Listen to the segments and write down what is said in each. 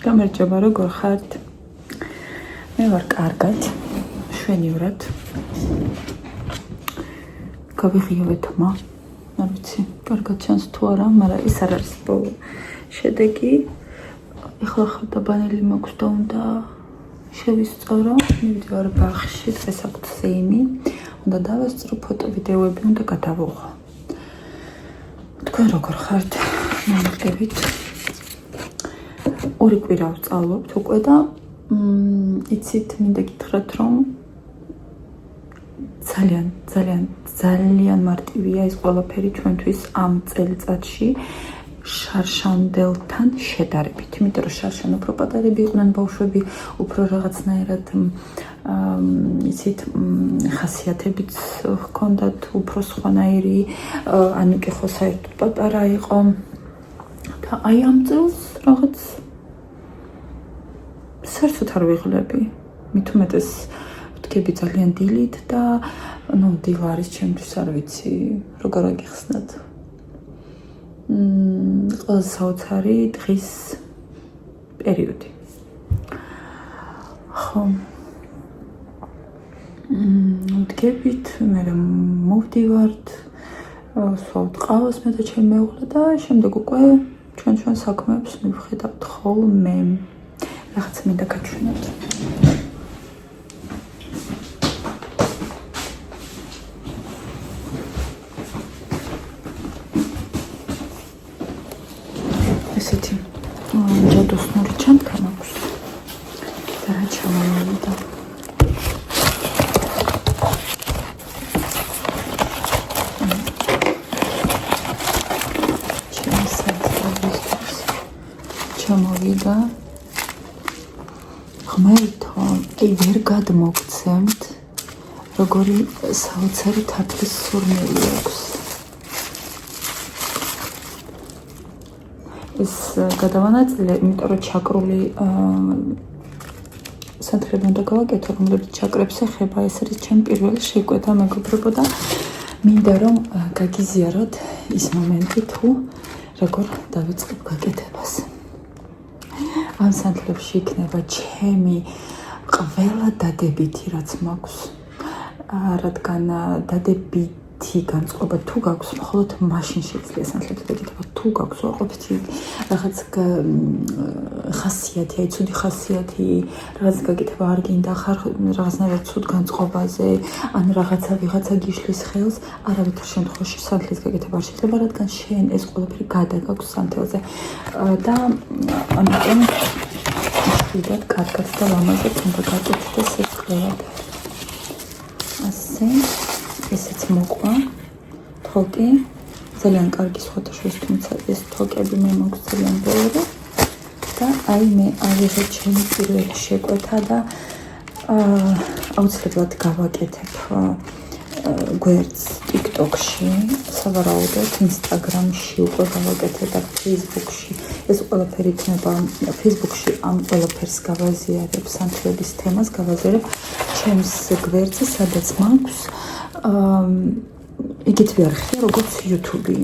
გამარჯობა, როგორ ხართ? მე ვარ კარგად, შვენივრად. გავიღიოთ მა. არ ვიცი, კარგად ჩანს თუ არა, მაგრამ ის არ არის ბოლო შედეგი. ეხლა ხარდაბანელი მაქვს და უნდა შევისწორო. მივიდივარ ბაღში, დღეს აქვთ ზეიმი. უნდა დავესწრო ფოტო, ვიდეოები უნდა გადავუღო. თქვენ როგორ ხართ? მომგებით. ორი კვირა ვსწავლობთ უკვე და იცით, მინდა გითხრათ, რომ ძალიან მარტივია ეს ყველაფერი ჩვენთვის ამ წელიწადში შარშანდელთან შედარებით. იმიტომ რომ შარშან უფრო პატარები იყვნენ ბავშვები, უფრო რაღაცნაირად იცით, ხასიათებიც ჰქონდათ უფრო სხვანაირი, ანიკი ხო საერთოდ პატარა იყო. და აი ამ წელს რაღაც საერთოდ არ ვიღლები. მით უმეტეს ვდგები ძალიან დილით და დილა არის ჩემთვის, არ ვიცი, როგორ აგიხსნათ. ყველაზე საოცარი დღის პერიოდი. ხო. ვდგებით, მე მოვდივართ, ვსვავთ ყავას მე და ჩემი მეუღლე და შემდეგ უკვე ჩვენ საქმეებს მივხედავთ ხოლმე. რაღაცა მინდა გაჩვენოთ. ესეთი ჯადოსნური ჩანთა მაქვს და რა ჩამოვიდა. ჩამოვიდა. ღმერთო, ვერ გადმოგცემთ, როგორი საოცარი თათლის სურნელი აქვს. ეს გადავანაწილე, იმიტომ რომ ჩაკრული სანთლები უნდა გავაკეთო, რომლებიც ჩაკრებს ეხება. ეს არის ჩემი პირველი შეკვეთა, მეგობრებო, და მინდა რომ გაგიზიაროთ ის მომენტი, თუ როგორ დავიწყებ გაკეთებას. ამ სანთლებში იქნება ჩემი ყველა დადებითი, რაც მაქვს, რადგან დადებითი განწყობა თუ გაქვს, მხოლოდ მაშინ შეიძლება სანთლებს გაკეთება, თუ გაქვს უარყოფითი რაღაც ხასიათი, აი ცუდი ხასიათი, რაღაც გაკეთება არ გინდა, ხარ რაღაცნაირად ცუდ განწყობაზე, ან ვიღაცა გიშლის ხელს, არავითარ შემთხვევაში სანთლის გაკეთება არ შეიძლება, რადგან შენ ეს ყველაფერი გადაგაქვს სანთელზე და ამიტომ ისედაც კარგად და ლამაზად უნდა გაკეთდეს ეს ყველაფერი. ასე, ესეც მოყვა. თოკი, ძალიან კარგი სხვათაშორის, თუმცა ეს თოკები მე მაქვს ძალიან ბევრი. და აი მე ავიღე ჩემი პირველი შეკვეთა და აუცილებლად გავაკეთებ გვერდს TikTok-ში, სავარაუდოდ Instagram-ში უკვე გავაკეთებ და Facebook-ში. ეს ყველაფერი იქნება Facebook-ში, ამ ყველაფერს გავაზიარებ, სანთლების თემას გავაზიარებ ჩემს გვერდზე, სადაც მაქვს იგივე არხია, როგორც YouTube-ი.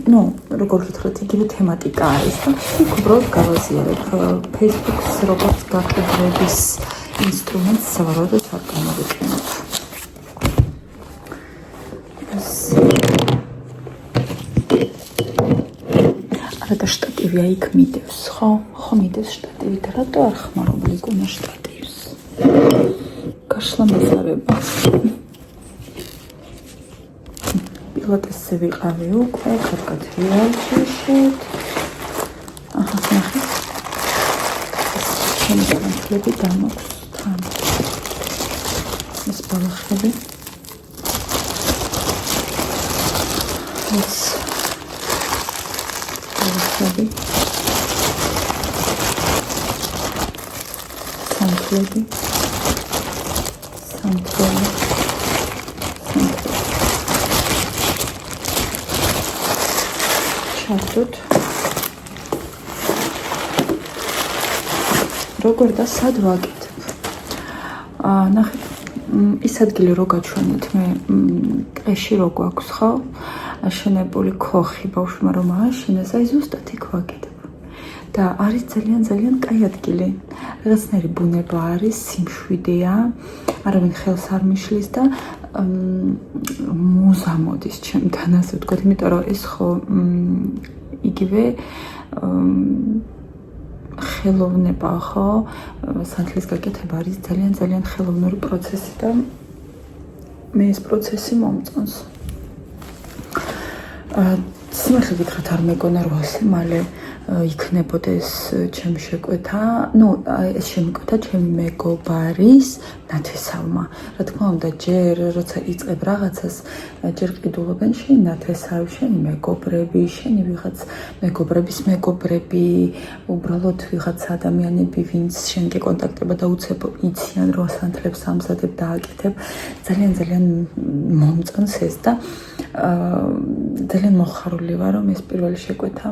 როგორ გითხრათ, იგივე თემატიკა არის და იქ უბრალოდ გავაზიარებ. Facebook-ს როგორც გაყიდვების ინსტრუმენტს სავარაუდოდ არ გამოვიყენებ. არა და შტატივი იქ მიდევს, ხო მიდევს შტატივით, რატო არ ხმარობ იქუნა შტატივს? გაშლა მეზარება. პილატესზე ვიყავი უკვე, კარგად ვიალჩიშეთ. ნახეთ. ჩემი სანთლები დამაქვს თან. ეს ბალახები. ეს ბალახები. სანთლები. ჩავდოთ. როგორ და სად ვაკეთებ? ნახეთ, ის ადგილი რო გაჩვენეთ, მე ტყეში რო გვაქვს, ხო? აშენებული ქოხი, ბავშვმა რომ ააშენეს, აი ზუსტად იქ ვაკეთებ. და არის ძალიან კაი ადგილი. რაღაცნაირი ბუნება არის, სიმშვიდეა, არავინ ხელს არ მიშლის და მუზა მოდის ჩემთან, ასე ვთქვათ, იმიტომ რომ ეს ხო იგივე ხელოვნება ხო, სანთლის გაკეთება არის ძალიან ხელოვნური პროცესი და მე ეს პროცესი მომწონს. სიმართლე გითხრათ არ მეგონა რომ ასე მალე იქნებოდეს ჩემი შეკვეთა, ეს შემიკვეთა ჩემი მეგობარის ნათესავმა. რა თქმა უნდა, ჯერ როცა იწყებ რაღაცას, ჯერ ყიდულობენ შენ ნათესავი, შენი მეგობრები, შენი ვიღაც მეგობრების მეგობრები, უბრალოდ ვიღაც ადამიანები, ვინც შენ გეკონტაქტება და უცებ იციან რომ სანთლებს ამზადებ და აკეთებ. ძალიან მომწონს ეს და ძალიან მოხარული ვარ რომ ეს პირველი შეკვეთა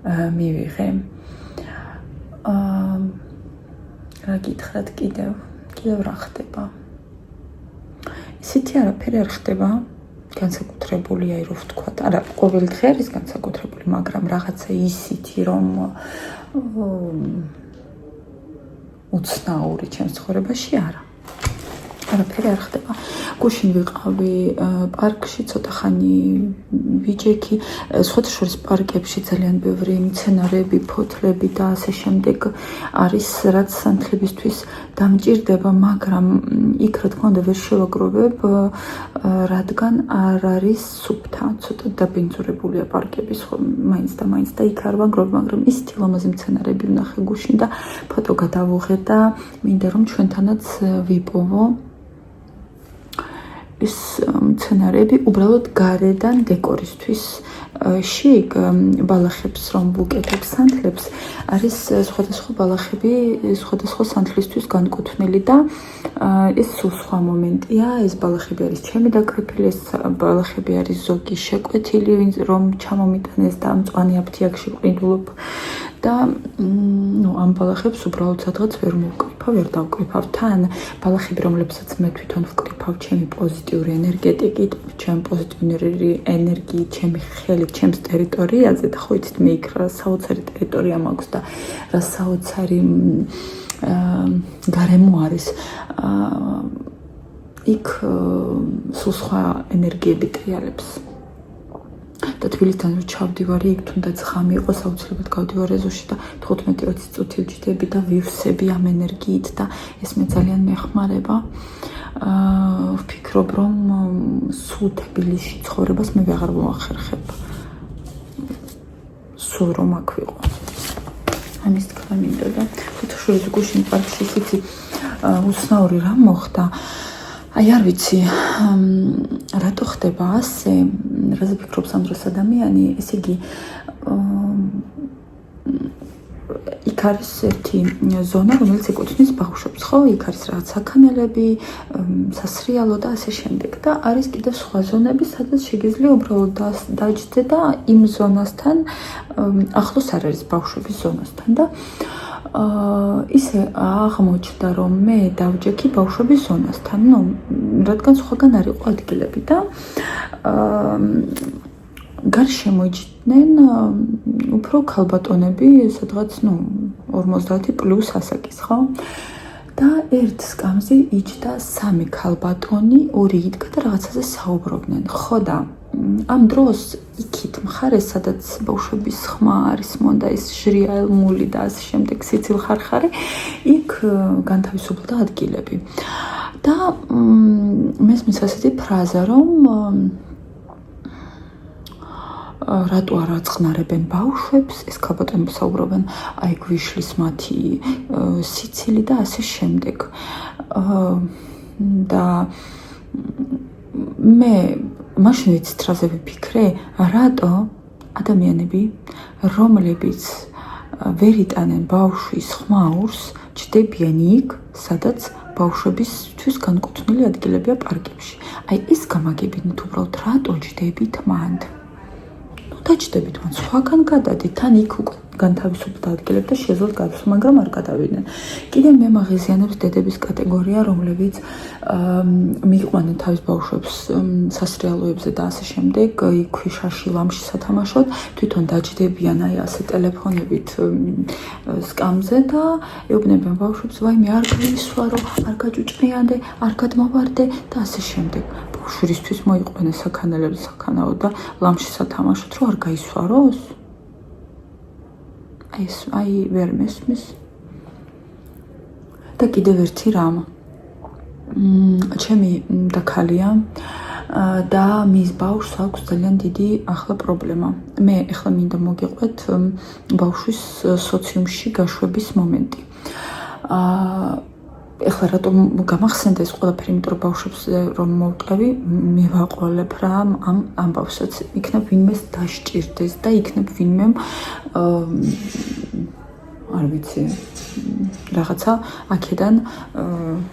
მივიღე. რა გითხრათ კიდევ რა ხდება? ისეთი არაფერი არ ხდება განსაკუთრებული, აი რო ვთქვათ, არა, ყოველ დღე არის განსაკუთრებული, მაგრამ რაღაცა ისეთი რომ უცნაური ჩემს ცხოვრებაში არა. არაფერი არ ხდება. გუშინ ვიყავი პარკში, ცოტა ხანი ვიჯექი, სხვათა შორის პარკებში ძალიან ბევრი მცენარეები, ფოთლები და ასე შემდეგ არის, რაც სანთლებისთვის დამჭირდება, მაგრამ იქ რა თქმა უნდა ვერ შევაგროვებ, რადგან არ არის სუფთა, ცოტა დაბინძურებულია პარკები, მაინც და იქ არ ვაგროვებ, მაგრამ ისეთი ლამაზი მცენარეები ვნახე გუშინ და ფოტო გადავუღე და მინდა რომ ჩვენთანაც ვიპოვო. ის მცენარეები უბრალოდ გარედან დეკორისთვის შიგ ბალახებს რომ ვუკეთებ სანთლებს არის სხვადასხვა ბალახები სხვადასხვა სანთლისთვის განკუთვნილი და ეს სულ სხვა მომენტია. ეს ბალახები არის ჩემი დაკრიფილი, ეს ბალახები არის ზოგი შეკვეთილი, რომ ჩამომიტანეს და მწვანე აფთიაქში ვყიდულობ და ამ ბალახებს უბრალოდ სადღაც ვერ მოვკრიფავ, ვერ დავკრიფავ. თან ბალახები, რომლებსაც მე თვითონ ვკრიფავ ჩემი პოზიტიური ენერგეტიკით, ჩემი პოზიტიური ენერგიით, ჩემი ხელით, ჩემს ტერიტორიაზე და ხო იცით მე იქ რა საოცარი ტერიტორია მაქვს და რა საოცარი გარემო არის. იქ სულ სხვა ენერგიები ტრიალებს. და თბილისთან რო ჩავდივარი, იქ თუნდაც ღამე იყო, საოცრებად გავდივარ ეზოში და 15-20 წუთი ვჯდები და ვივსები ამ ენერგიით და ეს მე ძალიან მეხმარება. ვფიქრობ, რომ სულ თბილისში ცხოვრებას მე ვეღარ მოახერხებ. სულ რომ აქ ვიყო. ამის თქმა მინდოდა. ფოთაშორის გუშინ პარკში ისეთი უცნაური რამ მოხდა. აი არ ვიცი, რატო ხდება ასე, რაზე ფიქრობს ამ დროს ადამიანი, ესე იგი იქ არის ერთი ზონა, რომელიც ეკუთვნის ბავშვებს, ხო? იქ არის რაღაც საქანელები, სასრიალო და ასე შემდეგ და არის კიდევ სხვა ზონები, სადაც შეგიძლია უბრალოდ დაჯდე და იმ ზონასთან ახლოს არ არის ბავშვების ზონასთან და ისე აღმოჩნდა, რომ მე დავჯექი ბავშვების ზონასთან, რადგან სხვაგან არ იყო ადგილები და გარშემო მოიჭდნენ უფრო ქალბატონები, სადღაც 50+ ასაკის, ხო? და ერთ სკამზე იჯდა 3 ქალბატონი, 2 იდგა და რაღაცაზე საუბრობდნენ, ხო და ამ დროს იქით მხარეს, სადაც ბავშვების ხმა არის მონდა ის ჟრიალმული და ასე შემდეგ სიცილ ხარხარი, იქ განთავისუფლდა ადგილები. და მესმის ასეთი ფრაზა, რომ რატო არ აწყნარებენ ბავშვებს, ეს ქალბატონები საუბრობენ, აი გვიშლის მათი სიცილი და ასე შემდეგ. და მე მაშინ ვიცით რაზე ვიფიქრე, რატო ადამიანები, რომლებიც ვერ იტანენ ბავშვის ხმაურს, ჯდებიან იქ, სადაც ბავშვებისთვის განკუთვნილი ადგილებია პარკებში. აი ეს გამაგებინეთ უბრალოდ, რატო ჯდებით მანდ? დაჯდებით მან სხვაგან გადადით, თან იქ უკვე განთავისუფლდა ადგილები და შეძლოთ გადასვლა, მაგრამ არ გადავიდნენ. კიდევ მე მაღიზიანებს დედების კატეგორია, რომლებიც მიიყვანენ თავის ბავშვებს სასრიალოებზე და ასე შემდეგ, ქვიშაში, ლამში სათამაშოდ, თვითონ დაჯდებიან აი ასე ტელეფონებით სკამზე და ეუბნებიან ბავშვებს, ვაიმე არ გაისვარო, არ გაჭუჭყიანდე, არ გადმოვარდე და ასე შემდეგ. ბავშვისთვის მოიყვანეს საქანელები საქანაო და ლამში სათამაშოდ, რომ არ გაისვაროს? აი ვერ მესმის. და კიდევ ერთი რამ. ჩემი დაქალია და მის ბავშვს აქვს ძალიან დიდი ახლა პრობლემა. მე ახლა მინდა მოგიყვეთ ბავშვის სოციუმში გაშვების მომენტი. ეხლა რატომ გამახსენდა ეს ყველაფერი, იმიტომ რომ ბავშვებს რომ მოვყევი, მივაყოლებ რა ამ ამბავსაც. იქნებ ვინმეს დაშჭირდეს და იქნებ ვინმემ არ ვიცი, რაღაცა აქედან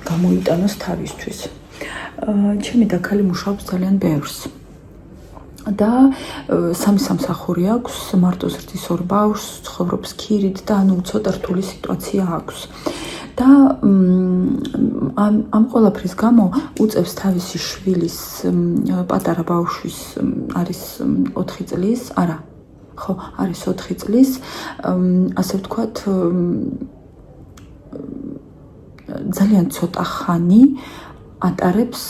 გამოიტანოს თავისთვის. ჩემი დაქალი მუშაობს ძალიან ბევრს. და სამი სამსახური აქვს, მარტო ზრდის ორ ბავშვს, ცხოვრობს ქირით და ანუ ცოტა რთული სიტუაცია აქვს. და ამ ყველაფრის გამო უწევს თავისი შვილის პატარა ბავშვის არის 4 წლის, არა, ხო, არის 4 წლის, ასე ვთქვათ, ძალიან ცოტა ხანი ატარებს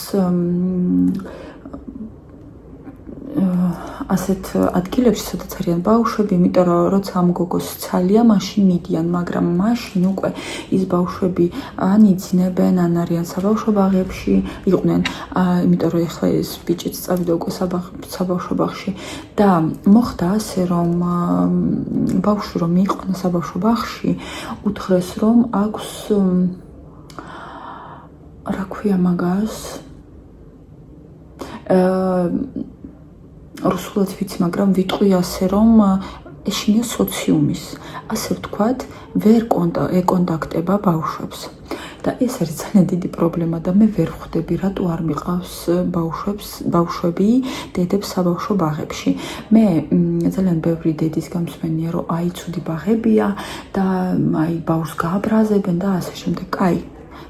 ასეთ ადგილებში, სადაც არიან ბავშვები, იმიტომ რომ როცა ამ გოგოს ცალია, მაშინ მიდიან, მაგრამ მაშინ უკვე ის ბავშვები ან იძინებენ, ან არიან საბავშვო ბაღებში, იყვნენ, იმიტომ რომ ეხლა ეს ბიჭიც წავიდა უკვე საბავშვო ბაღში და მოხდა ასე, რომ ბავშვი რომ მიიყვანა საბავშვო ბაღში, უთხრეს, რომ აქვს რა ქვია მაგას, რუსულად ვიცი, მაგრამ ვიტყვი ასე, რომ ეშინია სოციუმის, ასე ვთქვათ, ვერ ეკონტაქტება ბავშვებს. და ეს არის ძალიან დიდი პრობლემა და მე ვერ ხვდები, რატო არ მიყავს ბავშვები დედებს საბავშვო ბაღებში. მე ძალიან ბევრი დედის გამსმენია, რომ აი ცუდი ბაღებია და აი ბავშვს გააბრაზებენ და ასე შემდეგ. კაი.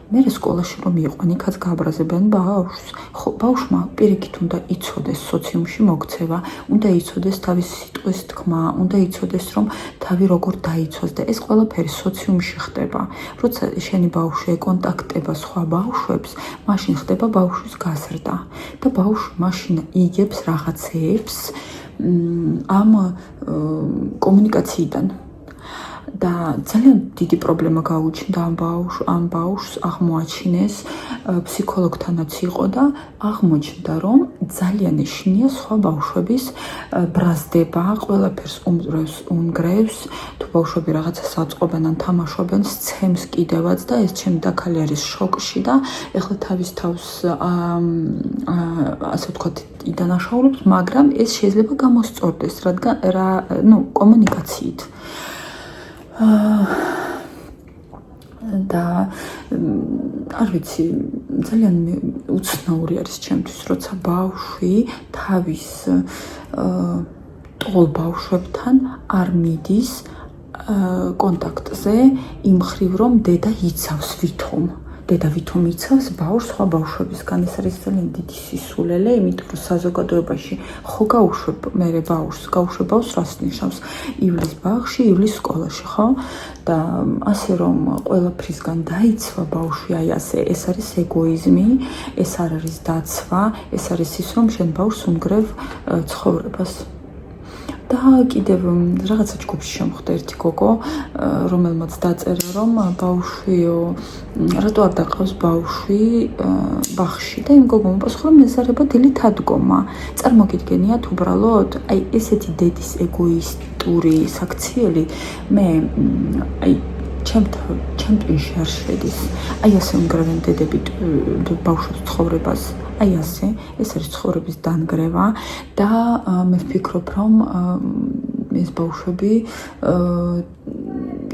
მე სკოლაში რომ მიიყვან, იქაც გააბრაზებენ ბავშვს. ხო, ბავშვმა პირიქით უნდა იცოდეს სოციუმში მოქცევა, უნდა იცოდეს თავისი სიტყვის თქმა, უნდა იცოდეს, რომ თავი როგორ დაიცვას და ეს ყველაფერი სოციუმში ხდება. როცა შენი ბავშვი ეკონტაქტება სხვა ბავშვებს, მაშინ ხდება ბავშვის გაზრდა და ბავშვი მაშინ იგებს რაღაცეებს ამ კომუნიკაციიდან. და ძალიან დიდი პრობლემა გაუჩნდა ამ ბავშვს, აღმოაჩინეს, ფსიქოლოგთანაც იყო და აღმოჩნდა, რომ ძალიან ეშინია სხვა ბავშვების ბრაზდება, ყველაფერს უნგრევს, თუ ბავშვები რაღაცას აწყობენ ან თამაშობენ, სცემს კიდევაც და ეს ჩემი დაქალი არის შოკში და ეხლა თავის თავს ასე ვთქვათ იდანაშაულებს, მაგრამ ეს შეიძლება გამოსწორდეს, რადგან კომუნიკაციით. და არ ვიცი, ძალიან უცნაური არის ჩემთვის, როცა ბავშვი თავის ტოლ ბავშვებთან არ მიდის კონტაქტზე იმ მხრივ, რომ დედა იცავს ვითომ. დედა ვითომ იცავს ბავშვს სხვა ბავშვებისგან. ეს არის ძალიან დიდი სისულელე, იმიტომ რომ საზოგადოებაში ხო გაუშვებ მე ბავშვს, გაუშვებ ბავშვს რას ნიშნავს? ივლის ბაღში, ივლის სკოლაში, ხო? და ასე რომ ყველაფრისგან დაიცვა ბავშვი, აი ასე, ეს არის ეგოიზმი, ეს არ არის დაცვა, ეს არის ის, რომ შენ ბავშვს უნგრევ ცხოვრებას. და კიდევ რაღაცა ჯგუფში შემხვდა ერთი გოგო, რომელმაც დაწერა, რომ ბავშვიო, რატო არ დაყავს ბავშვი ბაღში და იმ გოგომ უპასუხა, რომ მეზარება დილით ადგომა. წარმოგიდგენიათ უბრალოდ, აი ესეთი დედის ეგოისტური საქციელი მე აი ჩემ ტვინში არ შედის. აი ასე უნგრევენ დედები ბავშვებს ცხოვრებას. აი ასე, ეს არის ცხოვრების დანგრევა და მე ვფიქრობ, რომ ეს ბავშვები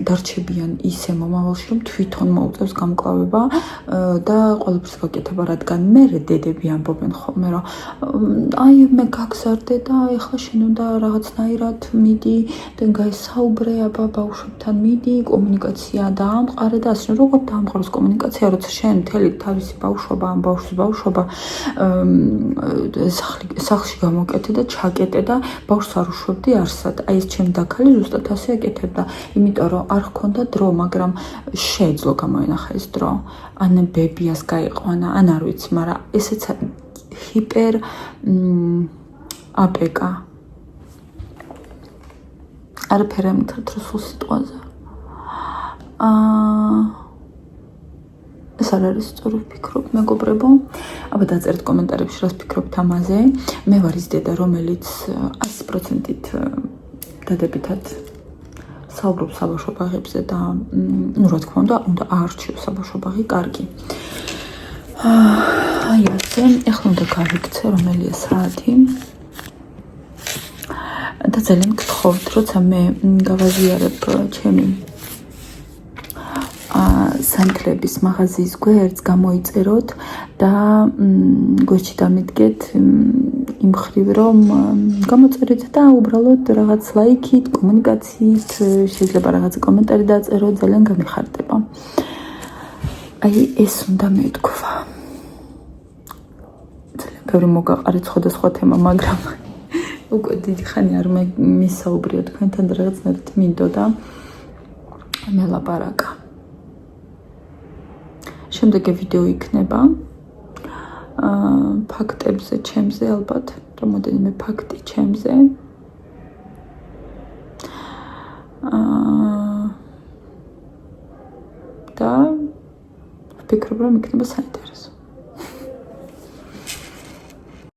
დარჩებიან ისე მომავალში, რომ თვითონ მოუწევს გამკლავება და ყველაფერს გაკეთება, რადგან მერე დედები ამბობენ ხოლმე, რომ აი მე გაგზარდე და ეხლა შენ უნდა რაღაცნაირად მიდი და გაესაუბრე აბა ბავშვებთან, მიდი კომუნიკაცია დაამყარე და ასე როგორ დაამყაროს კომუნიკაცია, როცა შენ მთელი თავისი ბავშვობა, ამ ბავშვის ბავშვობა სახლში გამოკეთე და ჩაკეტე და ბავშვს არ უშვებდი არსად. აი ეს ჩემი დაქალი ზუსტად ასე აკეთებდა, იმიტომ რომ არ ჰქონდა დრო, მაგრამ შეეძლო გამოენახა ეს დრო. ან ბებიას გაიყვანა, ან არ ვიცი, მაგრამ ესეც ჰიპერ აპეკა. არაფერი არ მითხრათ რუსულ სიტყვაზე. ეს არ არის სწორი ვფიქრობ, მეგობრებო. აბა დაწერთ კომენტარებში, რას ფიქრობთ ამაზე. მე ვარ ის დედა, რომელიც 100%-ით დადებითად საუბრობს საბავშვო ბაღებზე და რა თქმა უნდა აარჩიო საბავშვო ბაღი კარგი. აი ასე, ეხლა უნდა გავიქცე რომელია საათი. და ძალიან გთხოვთ, როცა მე გავაზიარებ ჩემი სანთლების მაღაზიის გვერდს, გამოიწეროთ და გვერდში დამიდგეთ იმ ხრივ, რომ გამოწერეთ და უბრალოდ რაღაც ლაიქით, კომუნიკაციით, შეიძლება რაღაც კომენტარი დაწეროთ, ძალიან გამიხარდება. აი ეს უნდა მეთქვა. ძალიან ბევრი მოგაყარეთ სხვადასხვა თემა, მაგრამ უკვე დიდი ხანი არ მისაუბრია თქვენთან და რაღაცნაირად მინდოდა მელაპარაკა. შემდეგი ვიდეო იქნება ფაქტებზე ჩემზე, ალბათ რამოდენიმე ფაქტი ჩემზე. და ვფიქრობ, რომ იქნება საინტერესო.